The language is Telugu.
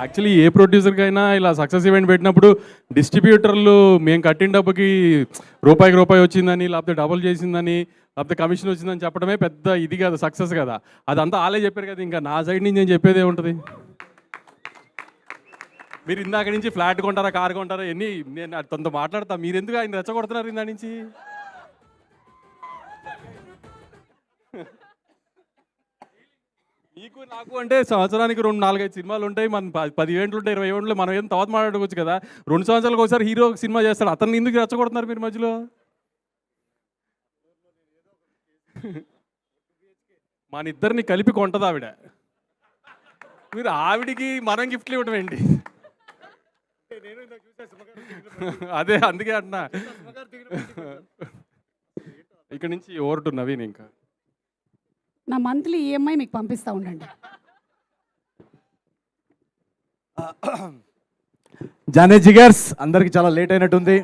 యాక్చువల్లీ ఏ ప్రొడ్యూసర్కైనా ఇలా సక్సెస్ ఈవెంట్ పెట్టినప్పుడు డిస్ట్రిబ్యూటర్లు మేము కట్టిన డబ్బుకి రూపాయికి రూపాయి వచ్చిందని, లేకపోతే డబుల్ చేసిందని, లేకపోతే కమిషన్ వచ్చిందని చెప్పడమే పెద్ద ఇది కదా, సక్సెస్ కదా. అదంతా ఆలే చెప్పారు కదా, ఇంకా నా సైడ్ నుంచి నేను చెప్పేదే ఉంటుంది. మీరు ఇందాక నుంచి ఫ్లాట్ కొంటారా, కార్ కొంటారా, ఎన్ని నేను తనతో మాట్లాడతా, మీరు ఎందుకు ఆయన రెచ్చగొడుతున్నారు ఇందా నుంచి? మీకు నాకు అంటే సంవత్సరానికి 2-4-5 సినిమాలు ఉంటాయి, మన 10 ఈవెంట్లు ఉంటాయి, 20 ఈవెంట్లు, మనం ఏం తర్వాత మాట్లాడుకోవచ్చు కదా. 2 సంవత్సరాలకు ఒకసారి హీరో సినిమా చేస్తాడు, అతన్ని ఎందుకు రెచ్చగొడుతున్నారు మీరు మధ్యలో? మన ఇద్దరిని కలిపి కొంటది ఆవిడ, మీరు ఆవిడికి మనం గిఫ్ట్లు ఇవ్వడం ఏంటి? అదే అందుకే అంటున్నా. ఇక్కడ నుంచి ఓవర్ టు నవీన్. ఇంకా నా మంత్లీ ఈఎంఐ మీకు పంపిస్తూ ఉండండి. జానే జిగర్స్ అందరికి చాలా లేట్ అయినట్టుంది.